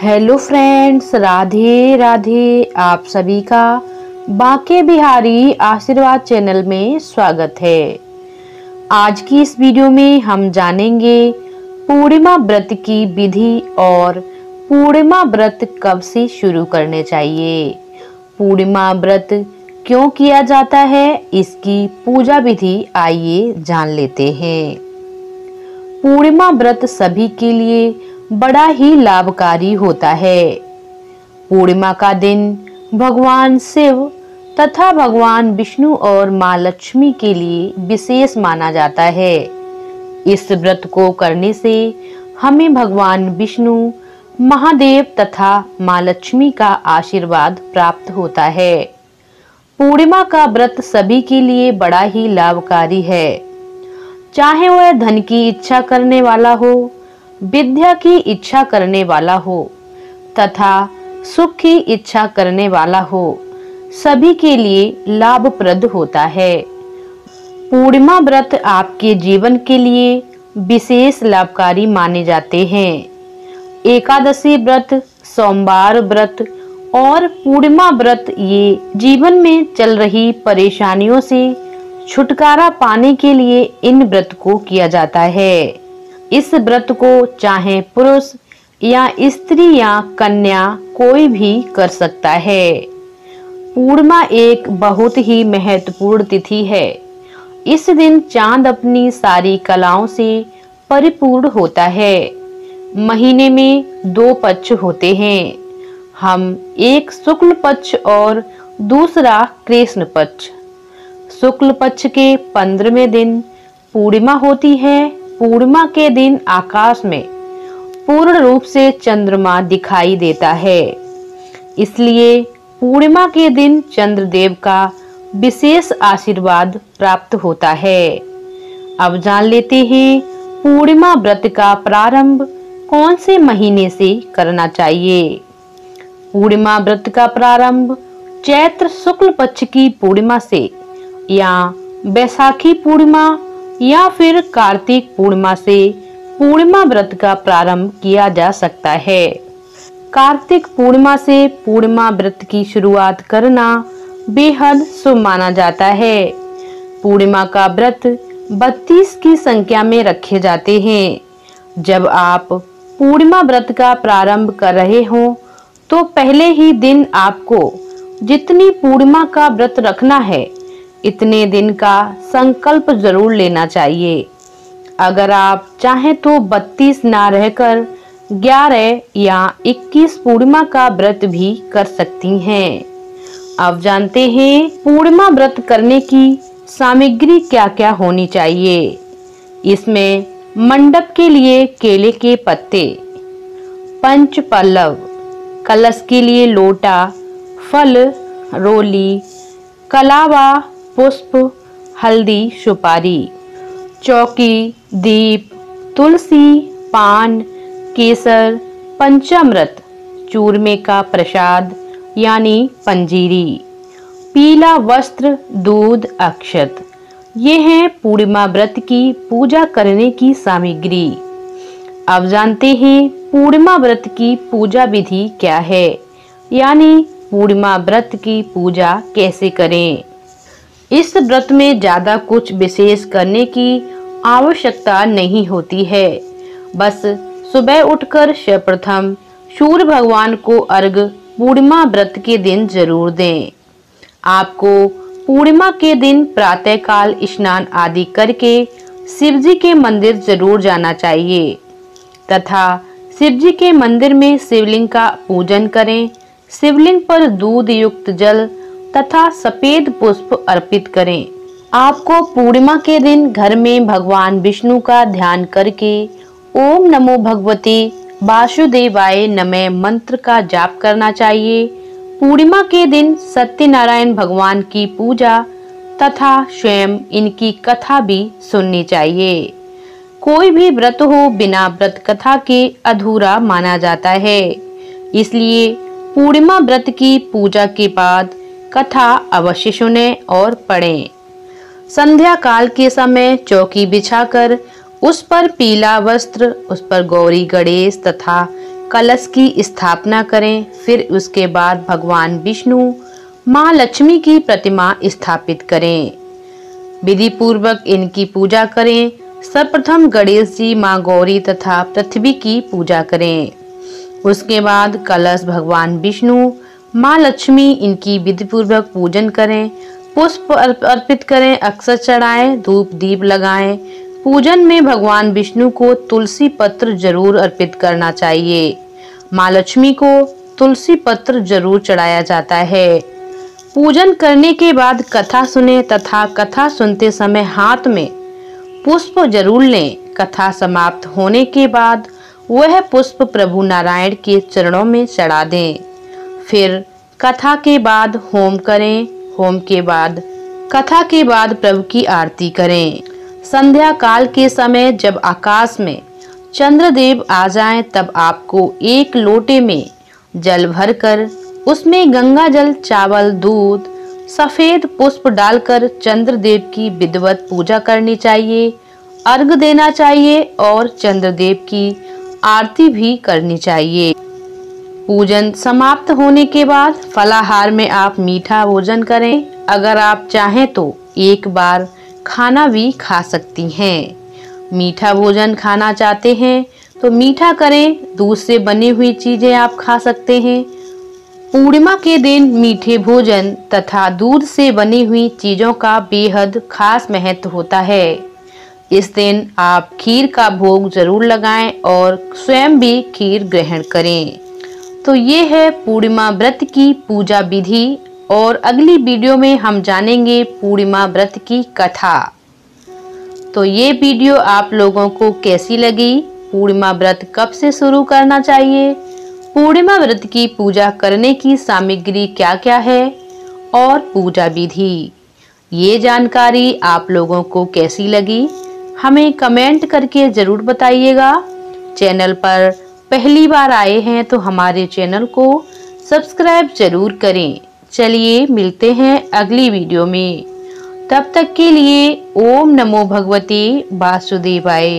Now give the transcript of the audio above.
Hello friends, Radhe Radhe. आप सभी का बांके बिहारी आशीर्वाद चैनल में स्वागत है। आज की इस वीडियो में हम जानेंगे पूर्णिमा व्रत की विधि और पूर्णिमा व्रत कब से शुरू करने चाहिए। पूर्णिमा व्रत क्यों किया जाता है, इसकी पूजा विधि आइए जान लेते हैं। पूर्णिमा व्रत सभी के लिए बड़ा ही लाभकारी होता है। पूर्णिमा का दिन भगवान शिव तथा भगवान विष्णु और माँ लक्ष्मी के लिए विशेष माना जाता है। इस व्रत को करने से हमें भगवान विष्णु, महादेव तथा माँ लक्ष्मी का आशीर्वाद प्राप्त होता है। पूर्णिमा का व्रत सभी के लिए बड़ा ही लाभकारी है, चाहे वह धन की इच्छा करने वाला हो, विद्या की इच्छा करने वाला हो तथा सुख की इच्छा करने वाला हो, सभी के लिए लाभप्रद होता है। पूर्णिमा व्रत आपके जीवन के लिए विशेष लाभकारी माने जाते हैं। एकादशी व्रत, सोमवार व्रत और पूर्णिमा व्रत ये जीवन में चल रही परेशानियों से छुटकारा पाने के लिए इन व्रत को किया जाता है। इस व्रत को चाहे पुरुष या स्त्री या कन्या कोई भी कर सकता है। पूर्णिमा एक बहुत ही महत्वपूर्ण तिथि है। इस दिन चांद अपनी सारी कलाओं से परिपूर्ण होता है। महीने में 2 पक्ष होते हैं, हम एक शुक्ल पक्ष और दूसरा कृष्ण पक्ष। शुक्ल पक्ष के 15वें दिन पूर्णिमा होती है। पूर्णिमा के दिन आकाश में पूर्ण रूप से चंद्रमा दिखाई देता है, इसलिए पूर्णिमा के दिन चंद्रदेव का विशेष आशीर्वाद प्राप्त होता है। अब जान लेते हैं पूर्णिमा व्रत का प्रारंभ कौन से महीने से करना चाहिए। पूर्णिमा व्रत का प्रारंभ चैत्र शुक्ल पक्ष की पूर्णिमा से या बैसाखी पूर्णिमा या फिर कार्तिक पूर्णिमा से पूर्णिमा व्रत का प्रारंभ किया जा सकता है। कार्तिक पूर्णिमा से पूर्णिमा व्रत की शुरुआत करना बेहद शुभ माना जाता है। पूर्णिमा का व्रत 32 की संख्या में रखे जाते हैं। जब आप पूर्णिमा व्रत का प्रारंभ कर रहे हो तो पहले ही दिन आपको जितनी पूर्णिमा का व्रत रखना है इतने दिन का संकल्प जरूर लेना चाहिए। अगर आप चाहें तो 32 ना रहकर 11 या 21 पूर्णिमा का व्रत भी कर सकती हैं। अब जानते हैं पूर्णिमा व्रत करने की सामग्री क्या क्या होनी चाहिए। इसमें मंडप के लिए केले के पत्ते, पंच पल्लव, कलश के लिए लोटा, फल, रोली, कलावा, पुष्प, हल्दी, सुपारी, चौकी, दीप, तुलसी, पान, केसर, पंचामृत, चूरमे का प्रसाद यानी पंजीरी, पीला वस्त्र, दूध, अक्षत, ये हैं पूर्णिमा व्रत की पूजा करने की सामग्री। अब जानते हैं पूर्णिमा व्रत की पूजा विधि क्या है, यानी पूर्णिमा व्रत की पूजा कैसे करें। इस व्रत में ज्यादा कुछ विशेष करने की आवश्यकता नहीं होती है। बस सुबह उठकर सर्वप्रथम सूर्य भगवान को अर्घ्य पूर्णिमा व्रत के दिन जरूर दें। आपको पूर्णिमा के दिन प्रातःकाल स्नान आदि करके शिवजी के मंदिर जरूर जाना चाहिए तथा शिवजी के मंदिर में शिवलिंग का पूजन करें। शिवलिंग पर दूध युक्त जल तथा सफेद पुष्प अर्पित करें। आपको पूर्णिमा के दिन घर में भगवान विष्णु का ध्यान करके ओम नमो भगवते वासुदेवाय नमः मंत्र का जाप करना चाहिए। पूर्णिमा के दिन सत्यनारायण भगवान की पूजा तथा स्वयं इनकी कथा भी सुननी चाहिए। कोई भी व्रत हो बिना व्रत कथा के अधूरा माना जाता है, इसलिए पूर्णिमा व्रत की पूजा के बाद कथा अवश्य सुने और पढ़ें। संध्या काल के समय चौकी बिछाकर उस पर पीला वस्त्र, उस पर गौरी गणेश तथा कलश की स्थापना करें। फिर उसके बाद भगवान विष्णु, माँ लक्ष्मी की प्रतिमा स्थापित करें। विधि पूर्वक इनकी पूजा करें। सर्वप्रथम गणेश जी, माँ गौरी तथा पृथ्वी की पूजा करें। उसके बाद कलश भगवान विष्णु, माँ लक्ष्मी, इनकी विधि पूर्वक पूजन करें। पुष्प अर्पित करें, अक्षत चढ़ाएं, धूप दीप लगाएं। पूजन में भगवान विष्णु को तुलसी पत्र जरूर अर्पित करना चाहिए। माँ लक्ष्मी को तुलसी पत्र जरूर चढ़ाया जाता है। पूजन करने के बाद कथा सुने तथा कथा सुनते समय हाथ में पुष्प जरूर लें। कथा समाप्त होने के बाद वह पुष्प प्रभु नारायण के चरणों में चढ़ा दें। फिर कथा के बाद होम करें। होम के बाद कथा के बाद प्रभु की आरती करें। संध्या काल के समय जब आकाश में चंद्रदेव आ जाएं, तब आपको एक लोटे में जल भरकर उसमें गंगा जल, चावल, दूध, सफेद पुष्प डालकर चंद्रदेव की विधिवत पूजा करनी चाहिए, अर्घ देना चाहिए और चंद्रदेव की आरती भी करनी चाहिए। पूजन समाप्त होने के बाद फलाहार में आप मीठा भोजन करें। अगर आप चाहें तो एक बार खाना भी खा सकती हैं। मीठा भोजन खाना चाहते हैं तो मीठा करें। दूध से बनी हुई चीजें आप खा सकते हैं। पूर्णिमा के दिन मीठे भोजन तथा दूध से बनी हुई चीजों का बेहद खास महत्व होता है। इस दिन आप खीर का भोग जरूर लगाएं और स्वयं भी खीर ग्रहण करें। तो ये है पूर्णिमा व्रत की पूजा विधि और अगली वीडियो में हम जानेंगे पूर्णिमा व्रत की कथा। तो ये वीडियो आप लोगों को कैसी लगी? पूर्णिमा व्रत कब से शुरू करना चाहिए? पूर्णिमा व्रत की पूजा करने की सामग्री क्या क्या है और पूजा विधि, ये जानकारी आप लोगों को कैसी लगी? हमें कमेंट करके जरूर बताइएगा। चैनल पर पहली बार आए हैं तो हमारे चैनल को सब्सक्राइब जरूर करें। चलिए मिलते हैं अगली वीडियो में। तब तक के लिए ओम नमो भगवते वासुदेवाय।